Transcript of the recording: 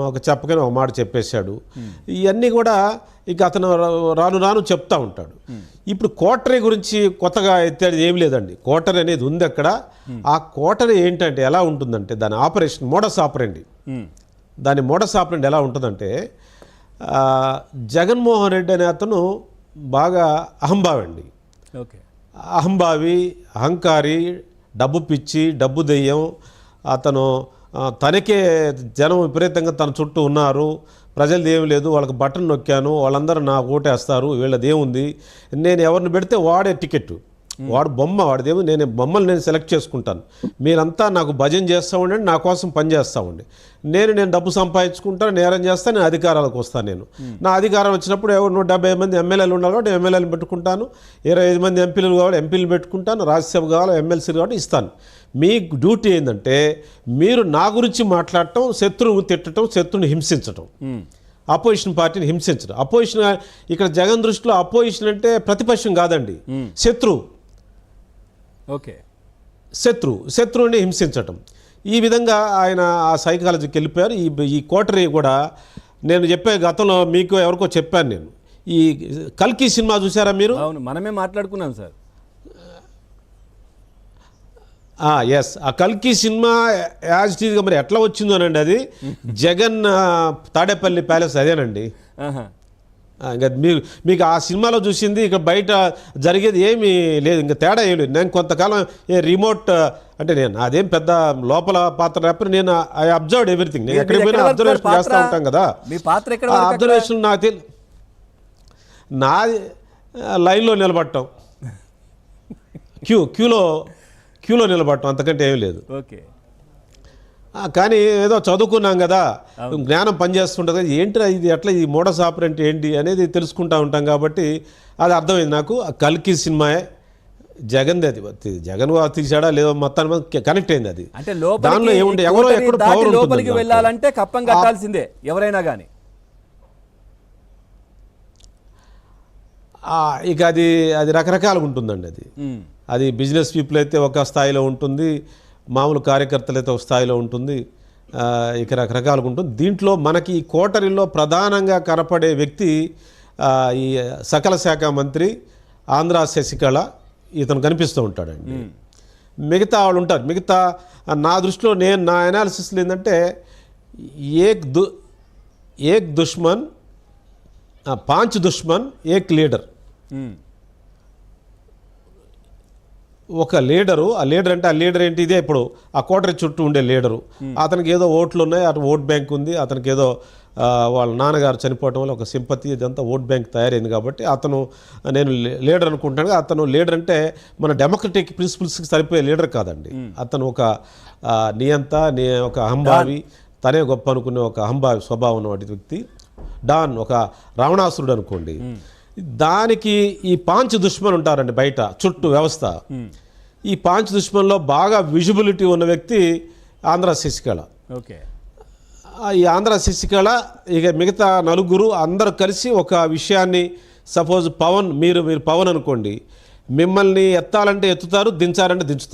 ఒక చెప్పగానే ఒక మాట చెప్పేశాడు. ఇవన్నీ కూడా ఇక అతను రాను రాను చెప్తా ఉంటాడు. ఇప్పుడు కోటరీ గురించి కొత్తగా ఎత్తేది ఏం లేదండి. కోటరీ అనేది ఉంది అక్కడ. ఆ కోటరీ ఏంటంటే ఎలా ఉంటుందంటే దాని ఆపరేషన్ మోడస్ ఆపరెండి. దాని మోడస్ ఆపరెండి ఎలా ఉంటుందంటే జగన్మోహన్ రెడ్డి అనే అతను బాగా అహంభావి అండి. అహంభావి, అహంకారి, డబ్బు పిచ్చి, డబ్బు దెయ్యం. అతను తనకే జనం విపరీతంగా తన చుట్టూ ఉన్నారు, ప్రజలది ఏమి లేదు, వాళ్ళకి బటన్ నొక్కాను, వాళ్ళందరూ నాకు ఓటేస్తారు, వీళ్ళది ఏముంది, నేను ఎవరిని పెడితే వాడే టికెట్, వాడు బొమ్మ, వాడిదేమో నేను బొమ్మలు నేను సెలెక్ట్ చేసుకుంటాను, మీరంతా నాకు భజన చేస్తూ ఉండండి, నా కోసం పని చేస్తూ ఉండి, నేను డబ్బు సంపాదించుకుంటాను, నేరం చేస్తాను, నేను అధికారాలకు వస్తాను. నేను నా అధికారం వచ్చినప్పుడు 170 మంది ఎమ్మెల్యేలు ఉండాలి కాబట్టి ఎమ్మెల్యేలు పెట్టుకుంటాను, 25 మంది ఎంపీలు కావాలి ఎంపీలు పెట్టుకుంటాను, రాజ్యసభ కావాలి ఎమ్మెల్సీలు కాబట్టి ఇస్తాను. మీ డ్యూటీ ఏంటంటే మీరు నా గురించి మాట్లాడటం, శత్రువు తిట్టడం, శత్రువుని హింసించటం, అపోజిషన్ పార్టీని హింసించడం. అపోజిషన్ ఇక్కడ జగన్ దృష్టిలో అపోజిషన్ అంటే ప్రతిపక్షం కాదండి, శత్రువు. శత్రువుని హింసించటం. ఈ విధంగా ఆయన ఆ సైకాలజీకి వెళ్ళిపోయారు. ఈ కోటరీ కూడా నేను చెప్పే గతంలో మీకు ఎవరికో చెప్పాను నేను. ఈ కల్కి సినిమా చూసారా మీరు? అవును, మనమే మాట్లాడుకున్నాం సార్. ఎస్, ఆ కల్కి సినిమా యాజ్ ఇట్ ఈజ్గా మరి ఎట్లా వచ్చిందో అనండి, అది జగన్ తాడేపల్లి ప్యాలెస్ అదేనండి. ఇంకా మీకు ఆ సినిమాలో చూసింది ఇక బయట జరిగేది ఏమీ లేదు, ఇంకా తేడా ఏం లేదు. నేను కొంతకాలం రిమోట్ అంటే నేను అదేం పెద్ద లోపల పాత్ర లేకపోతే నేను ఐ అబ్జర్వ్డ్ ఎవ్రీథింగ్. నేను ఎక్కడికి పోయినా అబ్జర్వేషన్ చేస్తూ ఉంటాం కదా. అబ్జర్వేషన్ నాకు నా లైన్లో నిలబడటం, క్యూలో నిలబడటం, అంతకంటే ఏమీ లేదు. కానీ ఏదో చదువుకున్నాం కదా, జ్ఞానం పనిచేస్తుంటుంది కదా, ఏంటి ఇది ఎట్లా ఈ మోడస్ ఆపరెంట్ ఏంటి అనేది తెలుసుకుంటూ ఉంటాం కాబట్టి అది అర్థమైంది నాకు. ఆ కల్కి సినిమాయే జగన్ది, అది జగన్ తీసాడా లేదో మొత్తాన్ని కనెక్ట్ అయింది. అది దానిలో ఏముంటే ఎవరో ఎక్కడ పవర్ లోపలికి వెళ్ళాలంటే కప్పం కట్టాల్సిందే ఎవరైనా కానీ. ఇక అది రకరకాలుగా ఉంటుందండి. అది బిజినెస్ పీపుల్ అయితే ఒక స్థాయిలో ఉంటుంది, మామూలు కార్యకర్తలు అయితే ఒక స్థాయిలో ఉంటుంది, ఇక రకరకాలుగా ఉంటుంది. దీంట్లో మనకి ఈ కోటరీలో ప్రధానంగా కనపడే వ్యక్తి ఈ సకల శాఖ మంత్రి ఆంధ్ర శశికళ, ఇతను కనిపిస్తూ ఉంటాడండి. మిగతా వాళ్ళు ఉంటారు. మిగతా నా దృష్టిలో నా అనాలిసిస్లో ఏంటంటే ఏక్ దుష్మన్ 5 దుష్మన్ ఏక్ లీడర్. ఒక లీడరు, ఆ లీడర్ అంటే ఆ లీడర్ ఏంటి, ఇదే ఇప్పుడు ఆ కోటరీ చుట్టూ ఉండే లీడరు, అతనికి ఏదో ఓట్లు ఉన్నాయి, అటు ఓట్ బ్యాంక్ ఉంది, అతనికి ఏదో వాళ్ళ నాన్నగారు చనిపోవటం వల్ల ఒక సింపతి, ఇదంతా ఓట్ బ్యాంక్ తయారైంది కాబట్టి అతను నేను లీడర్ అనుకుంటాను. అతను లీడర్ అంటే మన డెమోక్రటిక్ ప్రిన్సిపల్స్కి సరిపోయే లీడర్ కాదండి. అతను ఒక నియంత, ఒక అహంభావి, తనే గొప్ప అనుకునే ఒక అహంభావి స్వభావం ఉన్నటువంటి వ్యక్తి. డాన్, ఒక రావణాసురుడు అనుకోండి. దానికి ఈ 5 దుష్మన్ ఉంటారండి బయట చుట్టూ వ్యవస్థ. ఈ 5 దుష్మన్లో బాగా విజిబిలిటీ ఉన్న వ్యక్తి ఆంధ్ర శశికళ. ఈ ఆంధ్ర శశికళ ఇక మిగతా నలుగురు అందరూ కలిసి ఒక విషయాన్ని, సపోజ్ పవన్, మీరు పవన్ అనుకోండి, మిమ్మల్ని ఎత్తాలంటే ఎత్తుతారు, దించాలంటే దించుతారు.